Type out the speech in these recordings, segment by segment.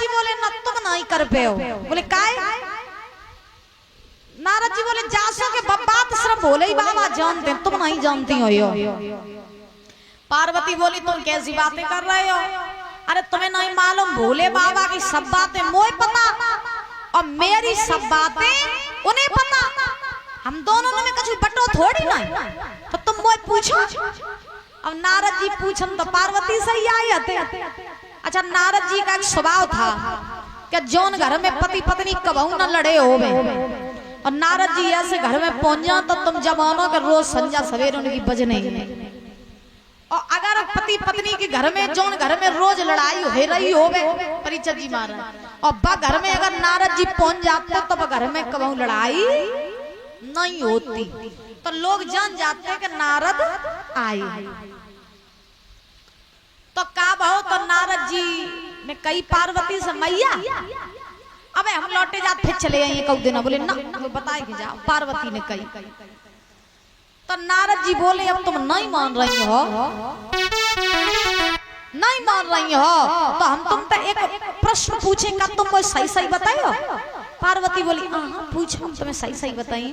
जी बोले न तुम नहीं कर पे हो। बोले काय? नारद जी बोले जासो के बात सिर्फ भोले ही बाबा जानते हैं, तुम नहीं जानती हो यो। पार्वती बोली तुम कैसी बातें कर रहे हो? अरे तुम्हें नहीं मालूम भोले बाबा की सब बातें मोए पता और मेरी सब बातें उन्हें पता। हम दोनों में कुछ बटो थोड़ी नहीं, तो तुम मोए पूछो। अब नारद जी पूछन तो पार्वती सही आई हते। अच्छा, नारद जी का एक स्वभाव था कि जौन घर में पति पत्नी कबहू न लड़े होवे और नारद जी ऐसे घर में पहुंच जा तो तुम जमानों के रोज संध्या सवेरे उनकी बजने। और अगर पति पत्नी के घर में जौन घर में रोज लड़ाई हो रही होवे, परिचय जी महाराज, और बा घर में अगर नारद जी पहुंच जाते तो घर में कबहू लड़ाई नहीं होती, तो लोग जान जाते कि नारद आए। तो का बहु तो नारद जी ने कई पार्वती से मैया अबे हम लौटे जाते फिर चले आइए कऊ दिन। बोले ना बताए कि जाओ। पार्वती ने कही। तो नारद जी बोले अब तुम नहीं मान रही हो, नहीं मान रही हो तो हम तुम तो एक प्रश्न पूछेंगे, तुम कोई सही सही बताइयो। पार्वती बोली हाँ पूछो, तुम्हें सही सही बताइए।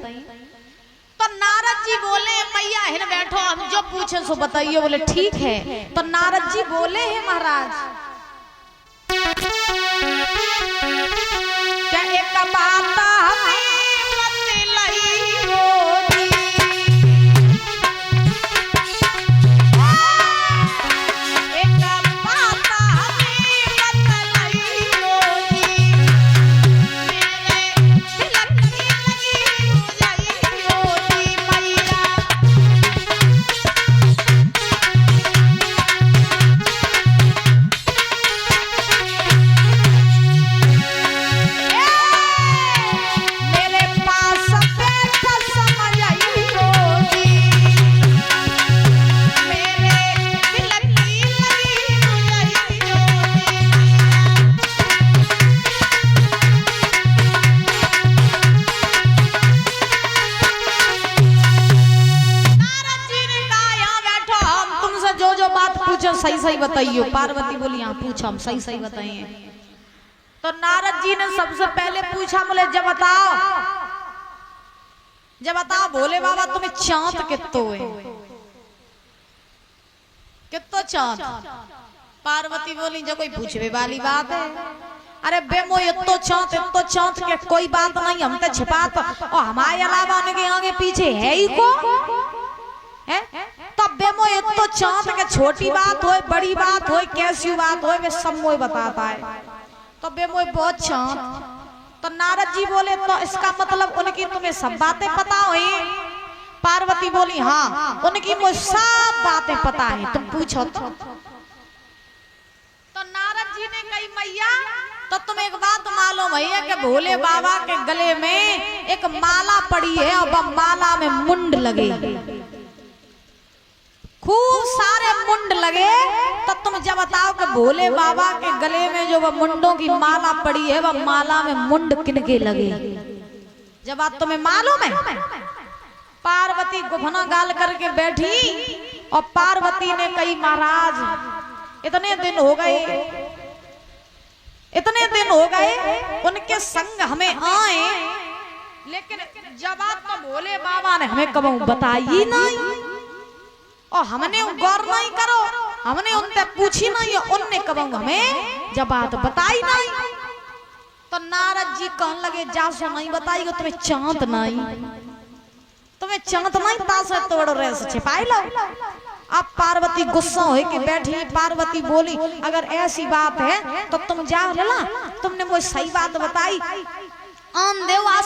तो नारद जी बोले मैया हिन बैठो, हम जो पूछे सो बताइए। बोले ठीक है। तो नारद जी बोले हे महाराज क्या एक बात हमें बतलाई होगी, एक बात हमें बतलाई होगी, मेरे तिलक की लगी बुझाई होगी मैया। सही सही बताइए। पार्वती बोली हाँ पूछो, हम सही सही बताइए। तो नारद जी ने सबसे पहले पूछा, बोले जब बताओ, जब बताओ भोले बाबा तुम्हें चांद कितो है, कितो चांद? पार्वती बोली जो कोई पूछवे वाली बात है। अरे बेमो इतो चांद के कोई बात नहीं, हम तो छिपात और हमारे अलावा उनके आगे पीछे है ही को है। तब बेमो इतो चांद के छोटी बात हो बड़ी बात हो कैसी बात हो वे सब मोए बताता है। तो बेमो बहुत चांद। तो नारद जी बोले तो इसका मतलब उनकी तुम्हें सब बातें पता हुई? पार्वती बोली हाँ उनकी मुझे सब बातें पता है, तुम पूछो। तो नारद जी ने कही मैया तो तुम्हें एक बात मालूम है कि भोले बाबा के गले में एक माला पड़ी है और वह माला में मुंड लगे, खूब सारे मुंड लगे। तो तुम जब बताओ कि भोले बाबा के गले में जो वह मुंडों की माला पड़ी है वह माला में मुंड किनके लगे, जब बात तुम्हें मालूम है? पार्वती गुफना गाल करके बैठी और पार्वती ने कही महाराज इतने दिन हो गए, इतने दिन हो गए उनके संग हमें आए, लेकिन जब बात तो भोले बाबा ने हमें कबू बताई नहीं और हमने गौर नहीं करो, हमने उनसे पूछी नहीं और उनने कबू हमें जब बात बताई नहीं। तो नारद जी कहने लगे जासो नहीं बताई हो, तुम्हें चांद नहीं, तुम्हें चांद नहीं तासे तोड़ रहे से छिपाई लो। अब पार्वती गुस्सा हो के बैठी। पार्वती बोली अगर ऐसी बात है तो तुम जाओ लला, तुमने मुझे सही बात बताई। आम देव आज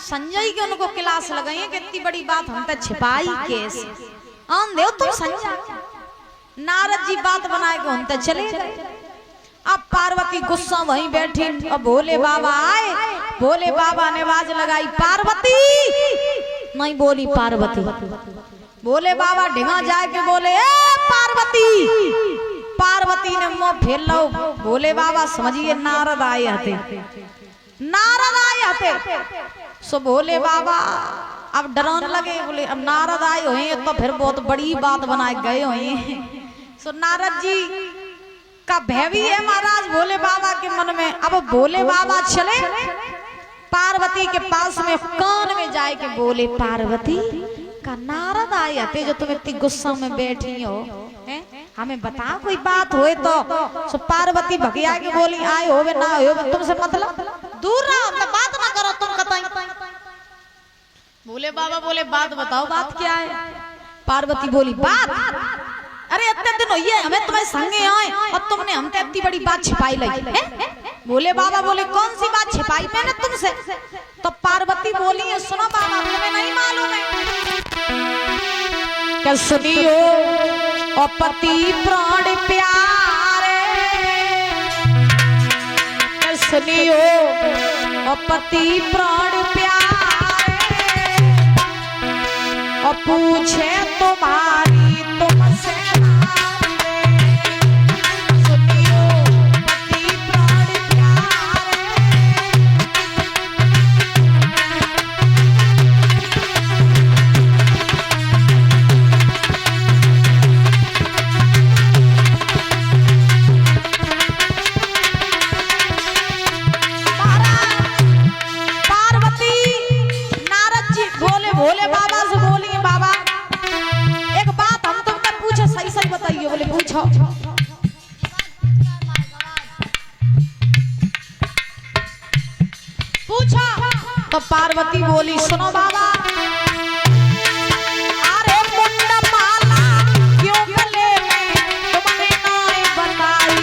संजय के उनको क्लास लगाई कि इतनी बड़ी बात हम तक छिपाई कैसे। आम देव तुम संजय, नारद जी बात बनाए को हम तक चले गए। अब पार्वती गुस्सा वहीं बैठी और भोले बाबा आए। भोले बाबा ने आवाज लगाई पार्वती, नहीं बोली पार्वती। भोले बाबा ढिंगा जाके बोले ए पार्वती। पार्वती ने मुंह फेर लो। भोले बाबा समझिए नारद आए हते, नारद आए हते। सो भोले बाबा अब डराने लगे, बोले अब नारद आए हुए तो फिर बहुत बड़ी बात बनाए गए हुए। सो नारद जी का भय भी है महाराज भोले बाबा के मन में। अब भोले बाबा चले पार्वती के पास में, कान में जाए के बोले, पार्वती का नारद आए हते जो तुम इतनी गुस्सा में बैठी हो, हैं? हमें बता कोई बात होए तो। सो पार्वती भगिया के बोली, आए होवे ना होवे तुमसे मतलब, दूर रहो, मैं बात ना करो तुम कतई। भोले बाबा बोले, बात बताओ, बात क्या है? पार्वती बोली, बात, अरे इतने दिन हुए हमें तुम्हें संगे आए और तुमने हमसे इतनी बड़ी बात छिपाई लाई है? भोले बाबा बोले, कौन सी बात छिपाई मैंने तुमसे? तो पार्वती बोली, सुनो बाबा, तुम्हें नहीं मालूम है क्या? सुनियो और पति प्राण प्यारे, सुनियो और पति प्राण प्यारे, और पूछे तुम्हारी तुमसे पूछा। तो पार्वती बोली, सुनो बाबा, अरे मुंड माला क्यों गले में तुमने नहीं बताई?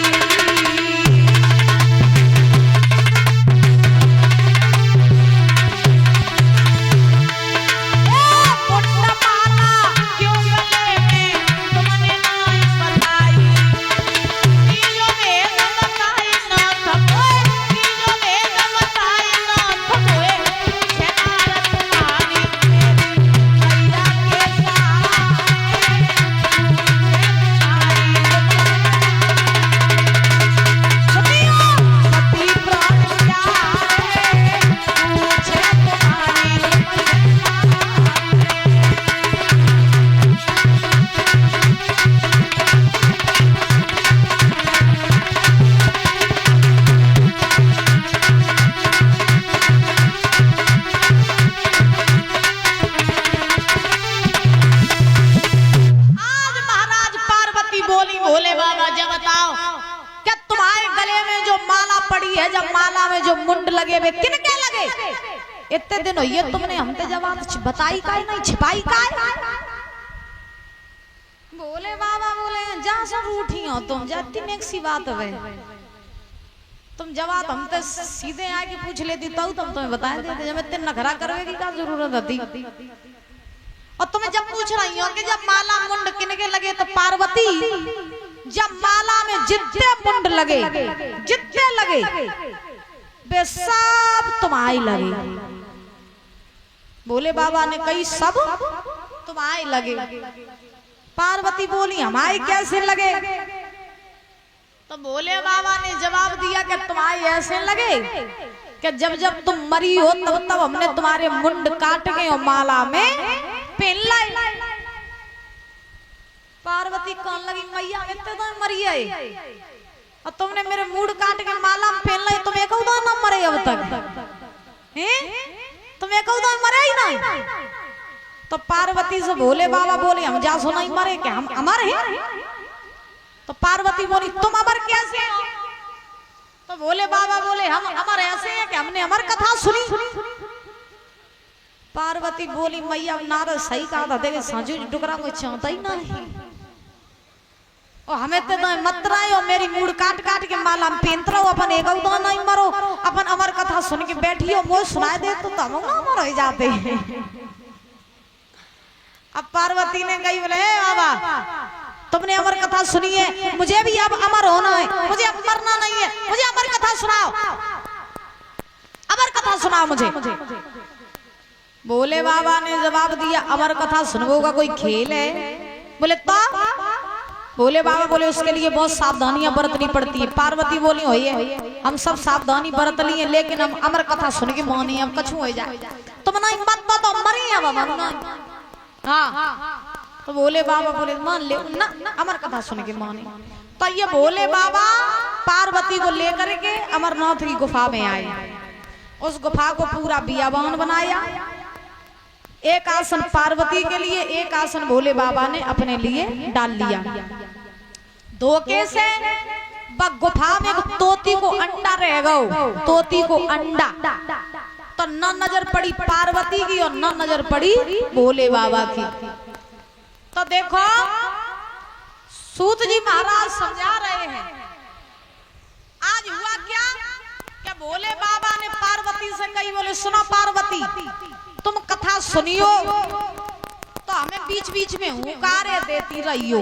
मुंड माला क्यों गले में तुमने नहीं बताई? तीजो वेद बताई ना थकोए, तीजो वेद बताई ना थकोए, पूछे नारद तुम्हारी मेरी मैया के सुनियो पति प्राण प्यारे, पूछे तुम्हारी भोले बाबा, जब बताओ क्या तुम्हारे गले में जो माला पड़ी है, जब माला में जो मुंड लगे वे किन के लगे? इतने दिन हो ये तुमने हमसे जवाब बताई का नहीं, छिपाई का? भोले बाबा बोले, जा सब उठी हो तुम, जाती में एक सी बात है, तुम जवाब हमसे सीधे आके पूछ लेती तो तुम्हें बता देते, जब इतने नखरा करवेगी क्या जरूरत थी? और तुम्हें जब पूछ रही हो कि जब माला मुंड किनके लगे, तो पार्वती जब माला में जितने मुंड लगे, जितने लगे वे सब तुम्हारे लगे। भोले बाबा ने कही, सब तुम्हारे लगे। पार्वती बोली, हमारे कैसे लगे? तो भोले बाबा ने जवाब दिया कि तुम्हारे ऐसे लगे कि जब जब तुम मरी हो तब तब हमने तुम्हारे मुंड काट के और माला में पहन लाई। पार्वती कहने लगी, मैया इतने तो मरी है और तुमने मेरे मुंड काट के माला में पहन लाई, तुम एक ना मरे अब तक, हैं? तुम एक मरे ही नहीं। तो पार्वती से भोले बाबा बोले, हम जा सुना ही मरे क्या, हम अमर हैं? तो पार्वती बोली, तुम अमर कैसे हो? तो भोले बाबा बोले, हम अमर ऐसे हैं कि हमने अमर कथा सुनी। पार्वती बोली, मैया नारद सही कहा था, देखे साजू टुकड़ा कोई चाहता ही नहीं, और हमें तो मत रहे हो, मेरी मूड काट काट के माला में पहनत रहो, अपन एक नहीं मरो, अपन अमर कथा सुन के बैठी हो, मुझे सुनाए दे तो हम अमर हो जाते हैं। अब पार्वती ने कही, बोले बाबा तुमने अमर कथा सुनी है, मुझे भी अब अमर होना है, मुझे अब मरना नहीं है, मुझे अमर कथा सुनाओ, अमर कथा सुनाओ मुझे। भोले बाबा ने जवाब दिया, अमर कथा सुनने का कोई खेल है? बोले तो भोले बाबा बोले, उसके लिए बहुत सावधानियां बरतनी पड़ती है। पार्वती बोली, हो ये हम सब सावधानी बरत लिए, लेकिन हम अमर कथा सुन के मानी, हम कछु हो जाए, तुम नहीं मत तो मरी है बाबा। हाँ तो भोले बाबा बोले, मान ले ना, अमर कथा सुन के माने। तो ये भोले बाबा पार्वती को लेकर के अमरनाथ की गुफा में आए। उस गुफा को पूरा बियाबान बनाया। एक आसन पार्वती के लिए, एक आसन भोले बाबा ने अपने लिए डाल लिया। धोखे से गुफा में तोती को अंडा रह गो, तोती को अंडा, तो न नजर पड़ी पार्वती की और न नजर पड़ी भोले बाबा की। तो देखो सूत जी महाराज समझा रहे हैं, आज हुआ क्या कि भोले बाबा ने पार्वती से कही, बोले सुनो पार्वती तुम कथा सुनियो तो हमें बीच बीच में हुंकारे देती रहियो।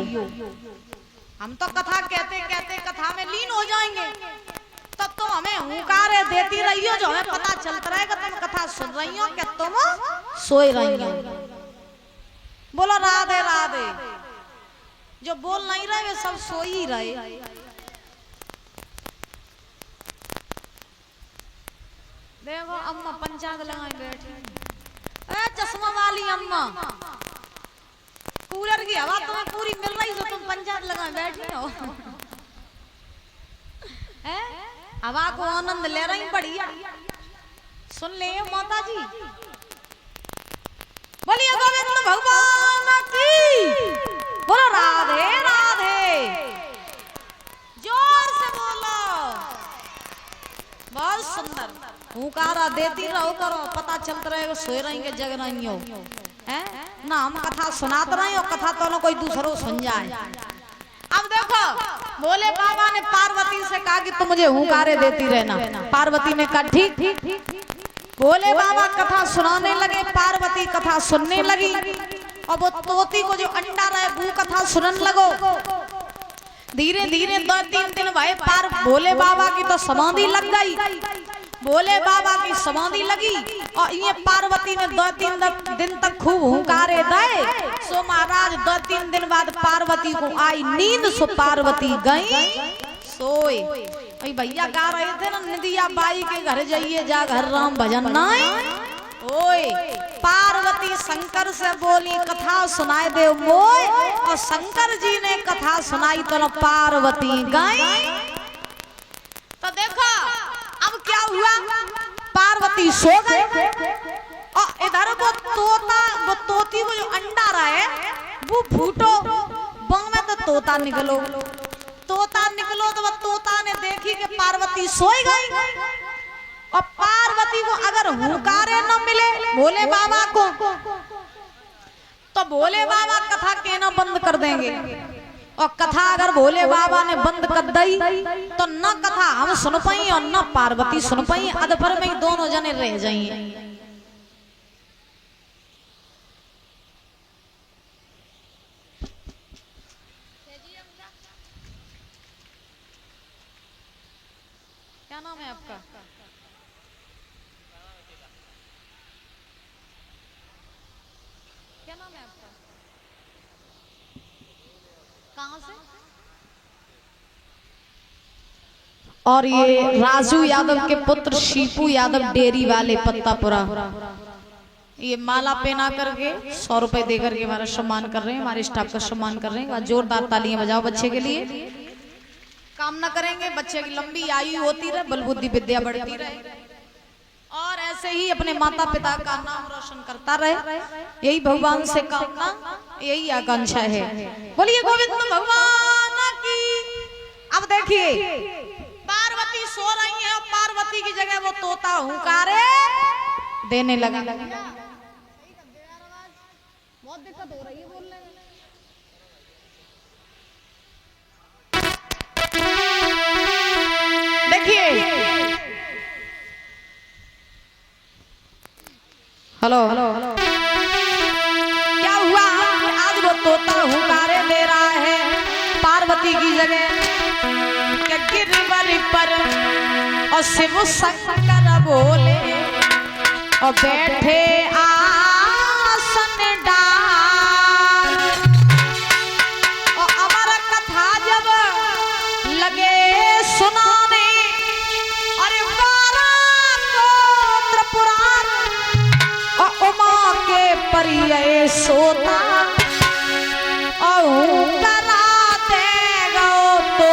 हम तो कथा कहते कहते कथा में लीन हो जाएंगे, तब तुम हमें हुंकारे देती रहियो, जो हमें पता चलता रहेगा तुम कथा सुन रही हो कि तुम सोए रही हो। बोलो राधे राधे। जो बोल नहीं रहे वे सब सो ही रहे। देखो अम्मा पंचांग लगाए बैठी, चश्मा वाली अम्मा, कूलर की हवा तुम्हें पूरी मिल रही तो तुम पंचांग लगाए बैठी हो। हवा को आनंद ले रही, बढ़िया सुन ले माता जी। बोलिए गोविंद भगवान की, बोलो राधे राधे, जोर से बोलो। बहुत सुंदर हुंकारा देती रहो करो, पता चलता रहेगा सोए रहेंगे जग रही हो, है ना। हम कथा सुनाते रहे हो, कथा तो ना कोई दूसरों सुन जाए। अब देखो भोले बाबा ने पार्वती से कहा कि तुम मुझे हुंकारे देती रहना। पार्वती ने कहा ठीक। भोले बाबा कथा सुनाने लगे, पार्वती कथा सुनने लगी। और वो तोती को जो अंडा रहे वो कथा सुनने लगो। धीरे धीरे 2-3 दिन भाई पार भोले बाबा की तो समाधि लग गई। भोले बाबा की समाधि लगी और ये पार्वती ने 2-3 दिन तक खूब हुंकारे दे। सो महाराज 2-3 दिन बाद पार्वती को आई नींद, सो पार्वती गई सोए। भैया गा रहे थे ना, निदिया बाई के घर जाइए जा घर राम भजन नाय। ओए पार्वती शंकर से बोली कथा सुनाए दे मोय, और शंकर जी ने कथा सुनाई तो पार्वती गई। तो देखो अब क्या हुआ, पार्वती सो गई और इधर वो तोता, वो तोती को जो अंडा रहा है वो फूटो, बंग में तो तोता निकलो। तोता निकलो तो वो तोता ने देखी कि पार्वती सोई गई। और पार्वती को अगर हुंकारे न मिले भोले बाबा को, तो भोले बाबा कथा कहना बंद कर देंगे। और कथा अगर भोले बाबा ने बंद कर दी तो न कथा हम सुन पाई और न पार्वती सुन पाई, अधपर में दोनों जने रह जाइए। क्या नाम है आपका? क्या नाम है आपका? कहाँ से? और ये राजू यादव के पुत्र शीपू यादव डेरी वाले पत्तापुरा, ये माला पहना करके 100 रुपए दे करके हमारा सम्मान कर रहे हैं, हमारे स्टाफ का सम्मान कर रहे हैं। जोरदार तालियां बजाओ बच्चे के लिए। कामना करेंगे बच्चे की लंबी आयु होती रहे, बल बुद्धि विद्या बढ़ती रहे और ऐसे ही अपने माता पिता का नाम रोशन करता रहे। यही भगवान से कामना, यही आकांक्षा है। बोलिए गोविंद भगवान की। अब देखिए पार्वती सो रही है, पार्वती की जगह वो तोता हुंकारे देने लगा। बहुत दिक्कत हो रही है बोलने में। देखिए हेलो क्या हुआ, आज वो तोता हुंकारे दे रहा है पार्वती की जगह के गिरवरी पर, और शिव शंकर बोले और बैठे आसन डाल। और अमर कथा जब लगे सुनाने, अरे 12 गोत्र पुराण और उमा के परिय सोता और करा दे गो तो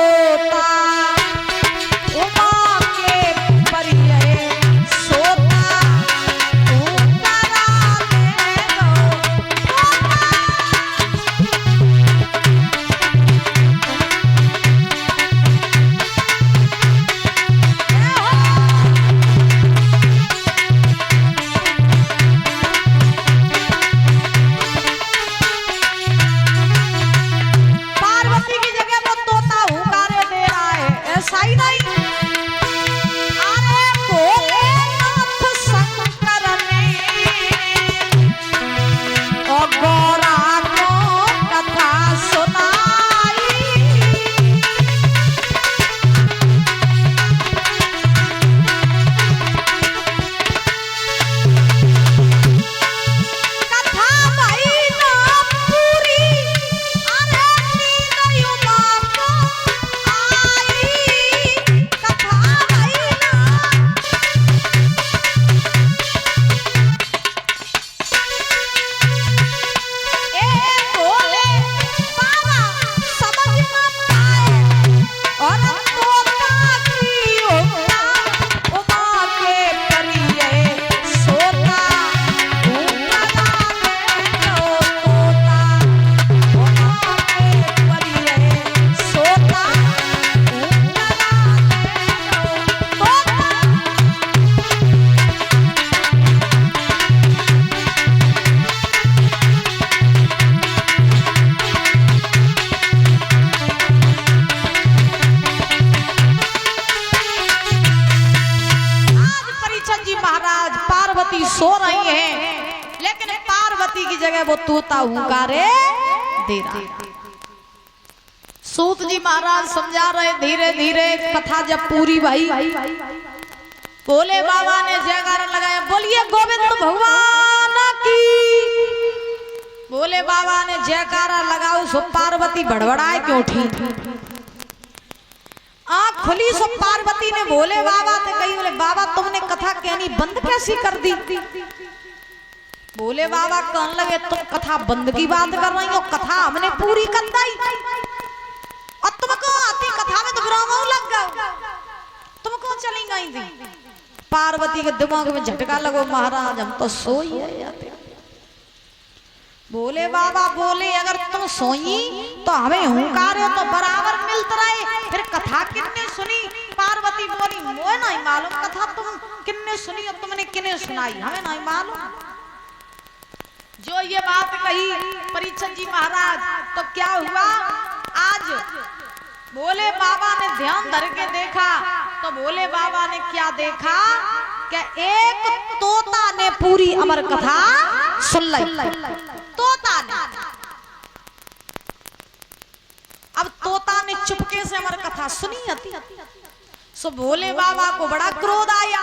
परीक्षित जी महाराज पार्वती सो रही है, लेकिन पार्वती की जगह वो तोता हुंकारे दे रहा है। सूत जी महाराज समझा रहे, धीरे धीरे कथा जब पूरी भाई, भोले बाबा ने जयकारा लगाया, बोलिए गोविंद भगवान की। भोले बाबा ने जयकारा लगाओ सो पार्वती बड़बड़ाए क्यों उठी। आँख खुली सो पार्वती ने भोले बाबा से कही, बोले बाबा तुमने कथा कहनी बंद कैसी कर दी। भोले बाबा कहने लगे तुम कथा बंद की बात कर रही हो, कथा हमने पूरी कर दी और तुमको आती कथा में तो बुरावा लग गया, तुमको चली गई थी। पार्वती के दिमाग में झटका लगो, महाराज हम तो सोई है जाते। बोले बाबा बोले अगर तुम सोई तो हमें हुंकारे तो बराबर मिलता रहे, फिर कथा किन्ने सुनी। पार्वती बोली मोए नहीं मालूम कथा तुम किन्ने सुनी और तुमने किन्ने सुनाई, हमें नहीं मालूम। जो ये बात कही परीक्षित जी महाराज, तो क्या हुआ, आज भोले बाबा ने ध्यान धर के देखा तो भोले बाबा ने क्या देखा कि एक तोता ने पूरी अमर कथा सुन ली। तोता ने, अब तोता ने चुपके से अमर कथा सुनी थी। सो भोले बाबा को बड़ा क्रोध आया।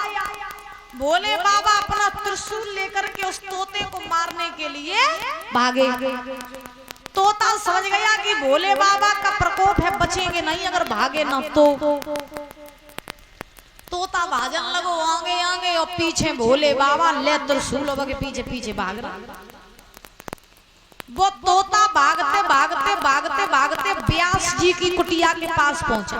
भोले बाबा अपना त्रिशूल लेकर के उस तोते को मारने के लिए भागे। तोता समझ गया कि भोले बाबा का प्रकोप है, बचेंगे नहीं अगर भागे ना तो। तोता भाजन लगो आगे आगे और पीछे भोले बाबा ले त्रिशूल के पीछे पीछे भाग रहा। वो तोता भागते भागते भागते भागते व्यास जी की कुटिया के पास पहुंचा।